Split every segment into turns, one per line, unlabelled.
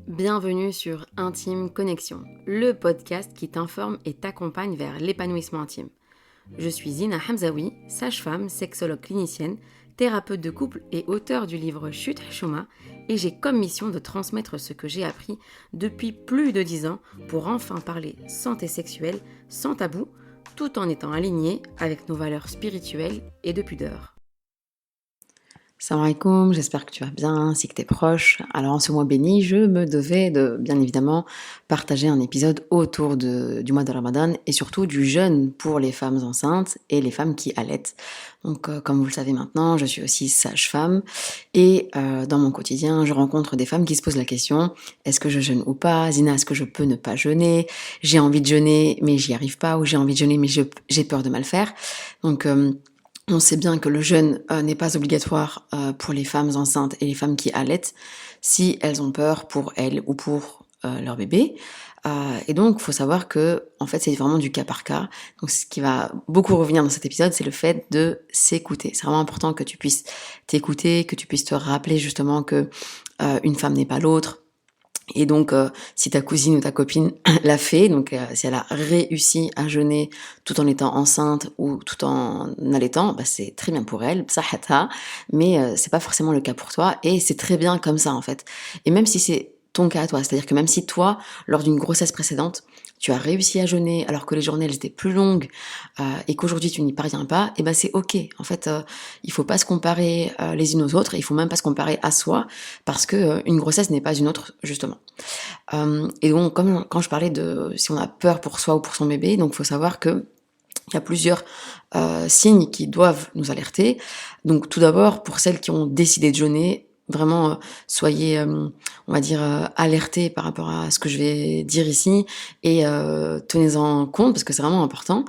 Bienvenue sur Intime Connexion, le podcast qui t'informe et t'accompagne vers l'épanouissement intime. Je suis Zina Hamzaoui, sage-femme, sexologue clinicienne, thérapeute de couple et auteure du livre Chut Chouma, et j'ai comme mission de transmettre ce que j'ai appris depuis plus de 10 ans pour enfin parler santé sexuelle sans tabou, tout en étant aligné avec nos valeurs spirituelles et de pudeur. Salam alaikum, j'espère que tu vas bien, ainsi que tes proches. Alors en ce mois béni, je me devais de, bien évidemment, partager un épisode autour du mois de Ramadan et surtout du jeûne pour les femmes enceintes et les femmes qui allaitent. Donc comme vous le savez maintenant, je suis aussi sage-femme et dans mon quotidien, je rencontre des femmes qui se posent la question, est-ce que je jeûne ou pas? Zina, est-ce que je peux ne pas jeûner? J'ai envie de jeûner mais j'y arrive pas, ou j'ai envie de jeûner mais j'ai peur de mal faire. Donc on sait bien que le jeûne n'est pas obligatoire pour les femmes enceintes et les femmes qui allaitent si elles ont peur pour elles ou pour leur bébé. Et donc, il faut savoir que, en fait, c'est vraiment du cas par cas. Donc, ce qui va beaucoup revenir dans cet épisode, c'est le fait de s'écouter. C'est vraiment important que tu puisses t'écouter, que tu puisses te rappeler justement que une femme n'est pas l'autre. Et donc, si ta cousine ou ta copine l'a fait, donc si elle a réussi à jeûner tout en étant enceinte ou tout en allaitant, bah c'est très bien pour elle, psahata, mais c'est pas forcément le cas pour toi, et c'est très bien comme ça en fait. Et même si c'est ton cas à toi, c'est-à-dire que même si toi, lors d'une grossesse précédente, tu as réussi à jeûner alors que les journées elles étaient plus longues et qu'aujourd'hui tu n'y parviens pas, et ben c'est ok. En fait, il faut pas se comparer les unes aux autres, il faut même pas se comparer à soi, parce que une grossesse n'est pas une autre justement. Et donc, comme quand je parlais de si on a peur pour soi ou pour son bébé, donc il faut savoir que il y a plusieurs signes qui doivent nous alerter. Donc tout d'abord, pour celles qui ont décidé de jeûner, vraiment soyez, on va dire, alertés par rapport à ce que je vais dire ici, et tenez-en compte parce que c'est vraiment important.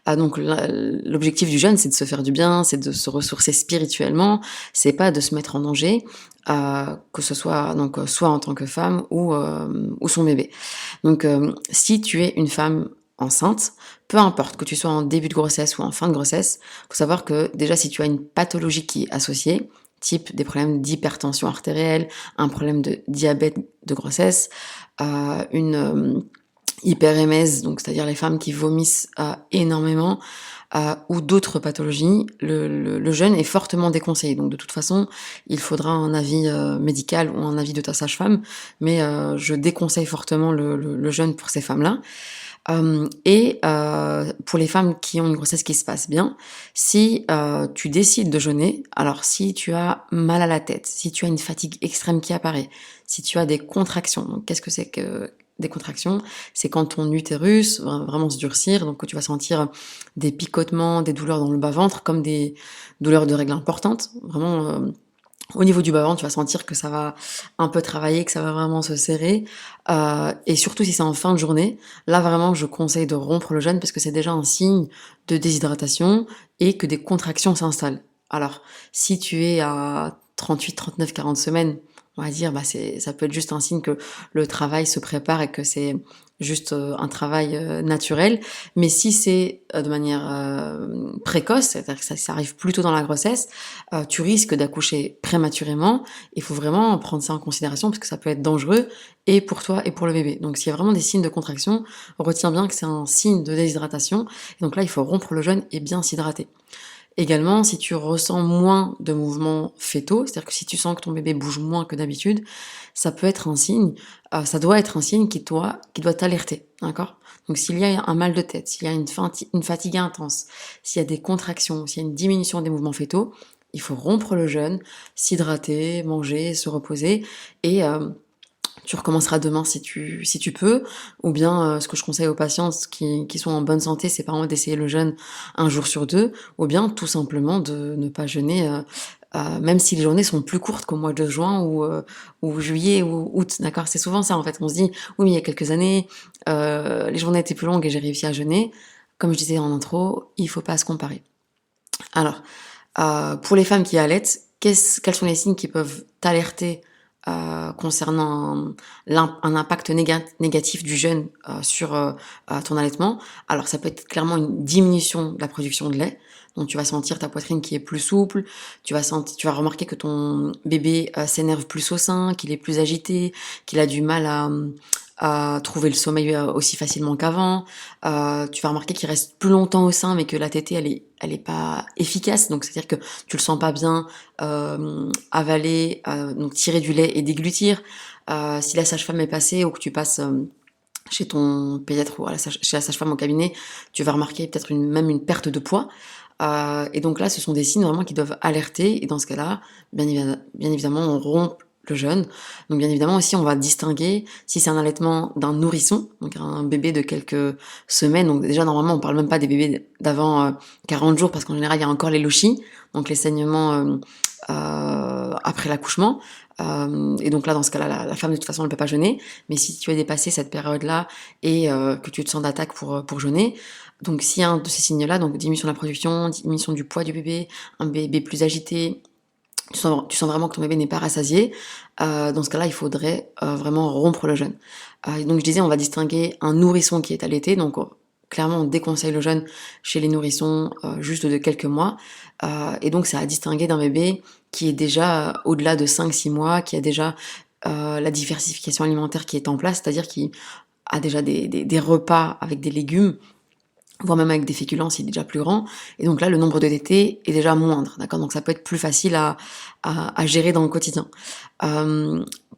Donc l'objectif du jeûne, c'est de se faire du bien, c'est de se ressourcer spirituellement, c'est pas de se mettre en danger, que ce soit donc soit en tant que femme ou son bébé. Donc si tu es une femme enceinte, peu importe que tu sois en début de grossesse ou en fin de grossesse, faut savoir que déjà si tu as une pathologie qui est associée, type des problèmes d'hypertension artérielle, un problème de diabète de grossesse, une hyperémèse, donc c'est-à-dire les femmes qui vomissent énormément, ou d'autres pathologies, le jeûne est fortement déconseillé. Donc de toute façon, il faudra un avis médical ou un avis de ta sage-femme, mais je déconseille fortement le jeûne pour ces femmes-là. Et pour les femmes qui ont une grossesse qui se passe bien, si tu décides de jeûner, alors si tu as mal à la tête, si tu as une fatigue extrême qui apparaît, si tu as des contractions, donc qu'est-ce que c'est que des contractions? C'est quand ton utérus va vraiment se durcir, donc que tu vas sentir des picotements, des douleurs dans le bas-ventre, comme des douleurs de règles importantes, vraiment au niveau du bas-ventre, tu vas sentir que ça va un peu travailler, que ça va vraiment se serrer. Et surtout si c'est en fin de journée, là vraiment je conseille de rompre le jeûne parce que c'est déjà un signe de déshydratation et que des contractions s'installent. Alors, si tu es à 38, 39, 40 semaines, on va dire, ça peut être juste un signe que le travail se prépare et que c'est juste un travail naturel. Mais si c'est de manière précoce, c'est-à-dire que ça arrive plus tôt dans la grossesse, tu risques d'accoucher prématurément. Il faut vraiment prendre ça en considération parce que ça peut être dangereux et pour toi et pour le bébé. Donc s'il y a vraiment des signes de contraction, retiens bien que c'est un signe de déshydratation. Et donc là, il faut rompre le jeûne et bien s'hydrater. Également, si tu ressens moins de mouvements fœtaux, c'est-à-dire que si tu sens que ton bébé bouge moins que d'habitude, ça peut être un signe, ça doit être un signe qui doit t'alerter, d'accord? Donc s'il y a un mal de tête, s'il y a une fatigue intense, s'il y a des contractions, s'il y a une diminution des mouvements fœtaux, il faut rompre le jeûne, s'hydrater, manger, se reposer, et tu recommenceras demain si tu peux, ou bien ce que je conseille aux patientes qui sont en bonne santé, c'est par exemple d'essayer le jeûne un jour sur deux, ou bien tout simplement de ne pas jeûner, même si les journées sont plus courtes qu'au mois de juin ou juillet ou août, d'accord? C'est souvent ça en fait, on se dit oui mais il y a quelques années, les journées étaient plus longues et j'ai réussi à jeûner. Comme je disais en intro, il faut pas se comparer. Alors, pour les femmes qui allaitent, quels sont les signes qui peuvent t'alerter concernant un impact négatif du jeûne sur ton allaitement. Alors ça peut être clairement une diminution de la production de lait. Donc tu vas sentir ta poitrine qui est plus souple, tu vas remarquer que ton bébé s'énerve plus au sein, qu'il est plus agité, qu'il a du mal à trouver le sommeil aussi facilement qu'avant. Tu vas remarquer qu'il reste plus longtemps au sein, mais que la tétée elle est pas efficace. Donc c'est-à-dire que tu le sens pas bien avaler, donc tirer du lait et déglutir. Si la sage-femme est passée ou que tu passes chez ton pédiatre ou chez la sage-femme au cabinet, tu vas remarquer peut-être même une perte de poids. Et donc là, ce sont des signes vraiment qui doivent alerter. Et dans ce cas-là, bien évidemment, on rompt le jeûne. Donc bien évidemment aussi, on va distinguer si c'est un allaitement d'un nourrisson, donc un bébé de quelques semaines. Donc déjà, normalement, on parle même pas des bébés d'avant 40 jours, parce qu'en général, il y a encore les lochis, donc les saignements après l'accouchement. Et donc là, dans ce cas-là, la femme, de toute façon, elle ne peut pas jeûner. Mais si tu as dépassé cette période-là et que tu te sens d'attaque pour jeûner, donc s'il y a un de ces signes-là, donc diminution de la production, diminution du poids du bébé, un bébé plus agité, tu sens vraiment que ton bébé n'est pas rassasié, dans ce cas-là, il faudrait vraiment rompre le jeûne. Donc je disais, on va distinguer un nourrisson qui est allaité, donc clairement on déconseille le jeûne chez les nourrissons juste de quelques mois, et donc c'est à distinguer d'un bébé qui est déjà au-delà de 5-6 mois, qui a déjà la diversification alimentaire qui est en place, c'est-à-dire qui a déjà des repas avec des légumes, voire même avec des féculents s'il est déjà plus grand. Et donc là, le nombre de tétées est déjà moindre, d'accord? Donc ça peut être plus facile à gérer dans le quotidien.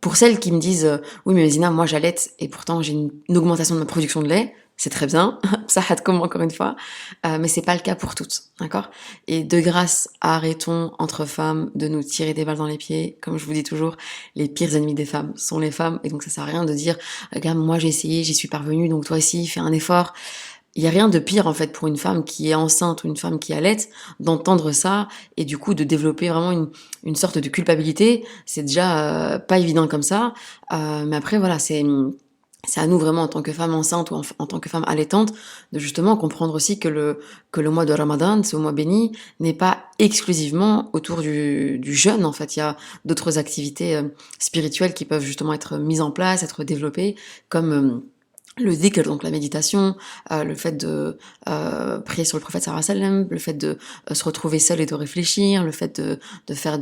Pour celles qui me disent oui, mais Zina, moi j'allaite et pourtant j'ai une augmentation de ma production de lait, c'est très bien, ça hâte comme encore une fois, mais c'est pas le cas pour toutes, d'accord? Et de grâce, arrêtons entre femmes de nous tirer des balles dans les pieds. Comme je vous dis toujours, les pires ennemis des femmes sont les femmes, et donc ça sert à rien de dire regarde, moi j'ai essayé, j'y suis parvenue, donc toi aussi fais un effort. Il y a rien de pire en fait pour une femme qui est enceinte ou une femme qui allaite d'entendre ça et du coup de développer vraiment une sorte de culpabilité. C'est déjà pas évident comme ça, mais après voilà, c'est à nous vraiment en tant que femme enceinte ou en tant que femme allaitante de justement comprendre aussi que le mois de Ramadan, ce mois béni, n'est pas exclusivement autour du jeûne. En fait, il y a d'autres activités spirituelles qui peuvent justement être mises en place, être développées, comme le dhikr, donc la méditation, le fait de prier sur le prophète sallallahu alayhi wa sallam, le fait de se retrouver seul et de réfléchir, le fait de faire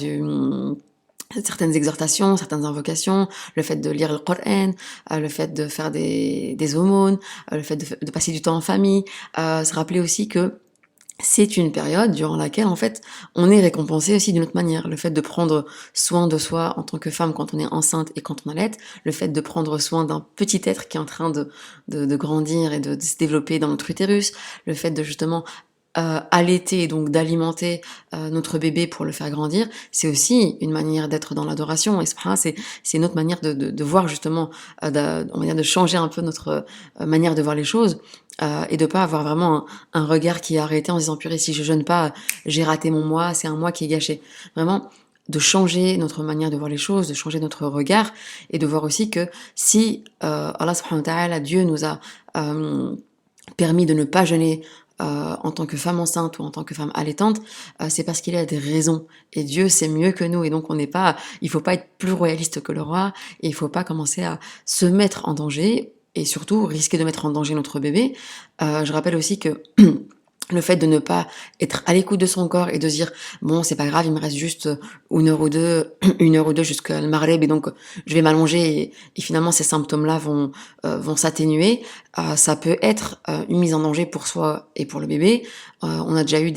certaines exhortations, certaines invocations, le fait de lire le Coran, le fait de faire des aumônes, le fait de passer du temps en famille, se rappeler aussi que c'est une période durant laquelle, en fait, on est récompensé aussi d'une autre manière. Le fait de prendre soin de soi en tant que femme quand on est enceinte et quand on allaite, le fait de prendre soin d'un petit être qui est en train de grandir et de se développer dans notre utérus, le fait de justement allaiter et donc d'alimenter notre bébé pour le faire grandir, c'est aussi une manière d'être dans l'adoration. Et c'est une autre manière de voir justement, on va dire de changer un peu notre manière de voir les choses et de pas avoir vraiment un regard qui est arrêté en se disant purée, si je jeûne pas, j'ai raté mon mois, c'est un mois qui est gâché. Vraiment de changer notre manière de voir les choses, de changer notre regard et de voir aussi que si Allah subhanahu wa ta'ala, Dieu nous a permis de ne pas jeûner en tant que femme enceinte ou en tant que femme allaitante, c'est parce qu'il y a des raisons. Et Dieu sait mieux que nous. Et donc il faut pas être plus royaliste que le roi. Et il faut pas commencer à se mettre en danger et surtout risquer de mettre en danger notre bébé. Je rappelle aussi que le fait de ne pas être à l'écoute de son corps et de se dire bon, c'est pas grave, il me reste juste une heure ou deux jusqu'à le maghrib et donc je vais m'allonger et finalement ces symptômes-là vont s'atténuer, ça peut être une mise en danger pour soi et pour le bébé. On a déjà eu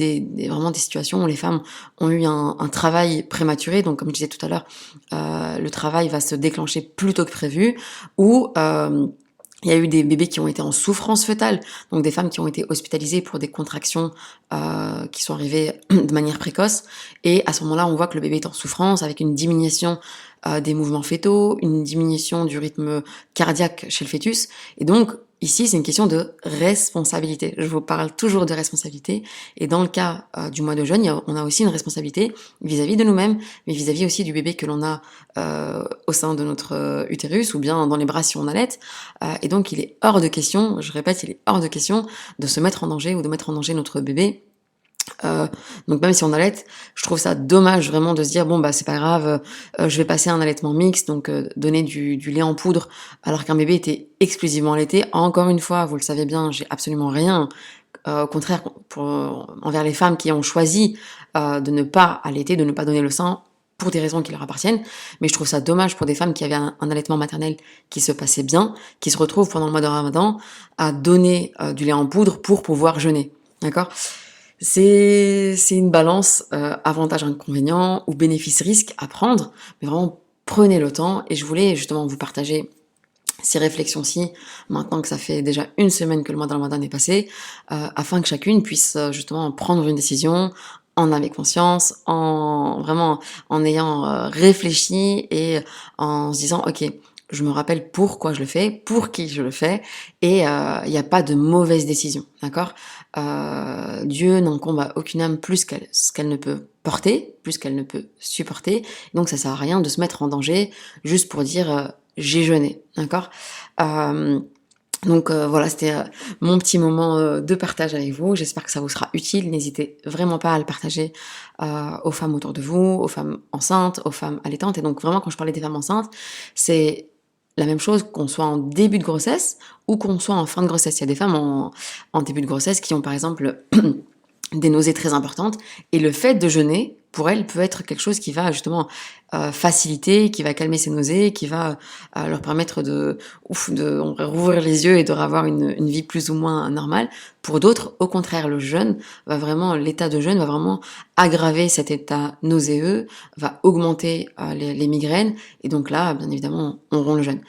vraiment des situations où les femmes ont eu un travail prématuré, donc comme je disais tout à l'heure, le travail va se déclencher plus tôt que prévu, ou il y a eu des bébés qui ont été en souffrance fœtale, donc des femmes qui ont été hospitalisées pour des contractions qui sont arrivées de manière précoce. Et à ce moment-là, on voit que le bébé est en souffrance, avec une diminution des mouvements fœtaux, une diminution du rythme cardiaque chez le fœtus. Et donc, ici, c'est une question de responsabilité. Je vous parle toujours de responsabilité. Et dans le cas du mois de jeûne, on a aussi une responsabilité vis-à-vis de nous-mêmes, mais vis-à-vis aussi du bébé que l'on a au sein de notre utérus ou bien dans les bras si on allaite. Et donc, il est hors de question, je répète, il est hors de question de se mettre en danger ou de mettre en danger notre bébé Donc même si on allait, je trouve ça dommage vraiment de se dire bon bah c'est pas grave, je vais passer un allaitement mixte, donc donner du lait en poudre alors qu'un bébé était exclusivement allaité. Encore une fois, vous le savez bien, j'ai absolument rien au contraire envers les femmes qui ont choisi de ne pas allaiter, de ne pas donner le sein pour des raisons qui leur appartiennent. Mais je trouve ça dommage pour des femmes qui avaient un allaitement maternel qui se passait bien, qui se retrouvent pendant le mois de Ramadan à donner du lait en poudre pour pouvoir jeûner. D'accord ? C'est une balance avantage-inconvénient ou bénéfice-risque à prendre, mais vraiment prenez le temps. Et je voulais justement vous partager ces réflexions-ci, maintenant que ça fait déjà une semaine que le mois de Ramadan est passé, afin que chacune puisse justement prendre une décision en avec conscience, en ayant réfléchi et en se disant ok, je me rappelle pourquoi je le fais, pour qui je le fais, et il n'y a pas de mauvaise décision, d'accord. Dieu n'incombe à aucune âme plus qu'elle ne peut porter, plus qu'elle ne peut supporter, donc ça sert à rien de se mettre en danger juste pour dire j'ai jeûné, d'accord. Donc voilà, c'était mon petit moment de partage avec vous. J'espère que ça vous sera utile. N'hésitez vraiment pas à le partager aux femmes autour de vous, aux femmes enceintes, aux femmes allaitantes. Et donc vraiment, quand je parlais des femmes enceintes, c'est la même chose qu'on soit en début de grossesse ou qu'on soit en fin de grossesse. Il y a des femmes en début de grossesse qui ont par exemple des nausées très importantes, et le fait de jeûner, pour elles, peut être quelque chose qui va justement faciliter, qui va calmer ces nausées, qui va leur permettre de rouvrir les yeux et de revoir une vie plus ou moins normale. Pour d'autres, au contraire, l'état de jeûne va vraiment aggraver cet état nauséeux, va augmenter les migraines, et donc là, bien évidemment, on rompt le jeûne.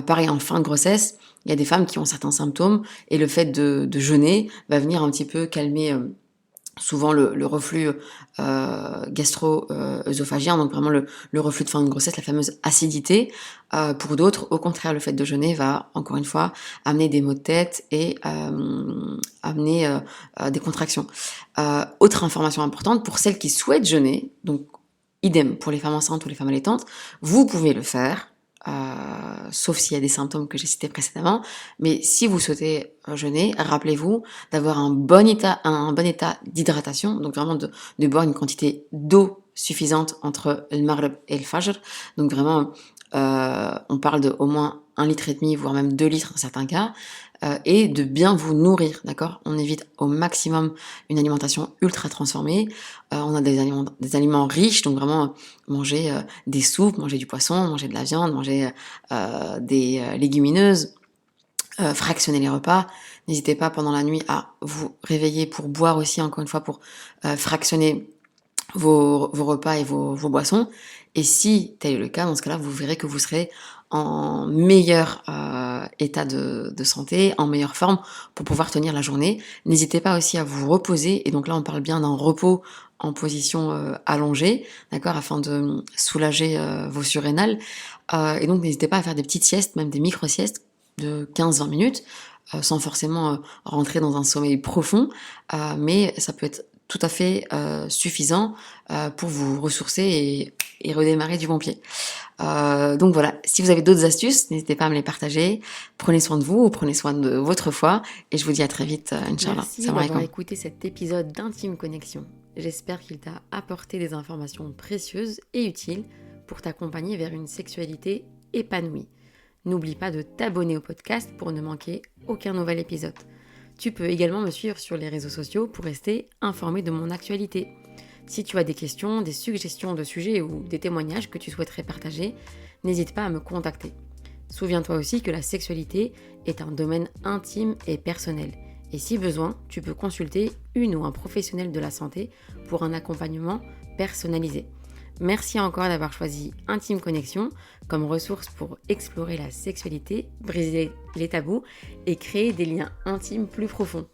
Pareil, en fin de grossesse, il y a des femmes qui ont certains symptômes, et le fait de jeûner va venir un petit peu calmer souvent le reflux gastro-œsophagien, donc vraiment le reflux de fin de grossesse, la fameuse acidité. Pour d'autres, au contraire, le fait de jeûner va, encore une fois, amener des maux de tête et amener des contractions. Autre information importante, pour celles qui souhaitent jeûner, donc idem pour les femmes enceintes ou les femmes allaitantes, vous pouvez le faire, sauf s'il y a des symptômes que j'ai cités précédemment, mais si vous souhaitez jeûner, rappelez-vous d'avoir un bon état d'hydratation, donc vraiment de boire une quantité d'eau suffisante entre le maghrib et le fajr, donc vraiment on parle de au moins 1,5 litre, voire même 2 litres dans certains cas, et de bien vous nourrir, d'accord. On évite au maximum une alimentation ultra transformée. On a des aliments riches, donc vraiment manger des soupes, manger du poisson, manger de la viande, manger des légumineuses, fractionner les repas. N'hésitez pas pendant la nuit à vous réveiller pour boire aussi, encore une fois, pour fractionner vos repas et vos boissons. Et si tel est le cas, dans ce cas-là, vous verrez que vous serez en meilleur état de santé, en meilleure forme pour pouvoir tenir la journée. N'hésitez pas aussi à vous reposer, et donc là on parle bien d'un repos en position allongée, d'accord, afin de soulager vos surrénales. Et donc n'hésitez pas à faire des petites siestes, même des micro-siestes de 15-20 minutes, sans forcément rentrer dans un sommeil profond, mais ça peut être tout à fait suffisant pour vous ressourcer et redémarrer du bon pied. Donc voilà, si vous avez d'autres astuces, n'hésitez pas à me les partager. Prenez soin de vous, prenez soin de votre foi, et je vous dis à très vite, Inch'Allah.
Merci d'avoir écouté cet épisode d'Intime Connexion. J'espère qu'il t'a apporté des informations précieuses et utiles pour t'accompagner vers une sexualité épanouie. N'oublie pas de t'abonner au podcast pour ne manquer aucun nouvel épisode. Tu peux également me suivre sur les réseaux sociaux pour rester informé de mon actualité. Si tu as des questions, des suggestions de sujets ou des témoignages que tu souhaiterais partager, n'hésite pas à me contacter. Souviens-toi aussi que la sexualité est un domaine intime et personnel. Et si besoin, tu peux consulter une ou un professionnel de la santé pour un accompagnement personnalisé. Merci encore d'avoir choisi Intime Connexion comme ressource pour explorer la sexualité, briser les tabous et créer des liens intimes plus profonds.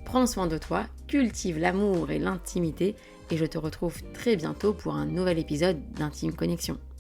Prends soin de toi, cultive l'amour et l'intimité, et je te retrouve très bientôt pour un nouvel épisode d'Intime Connexion.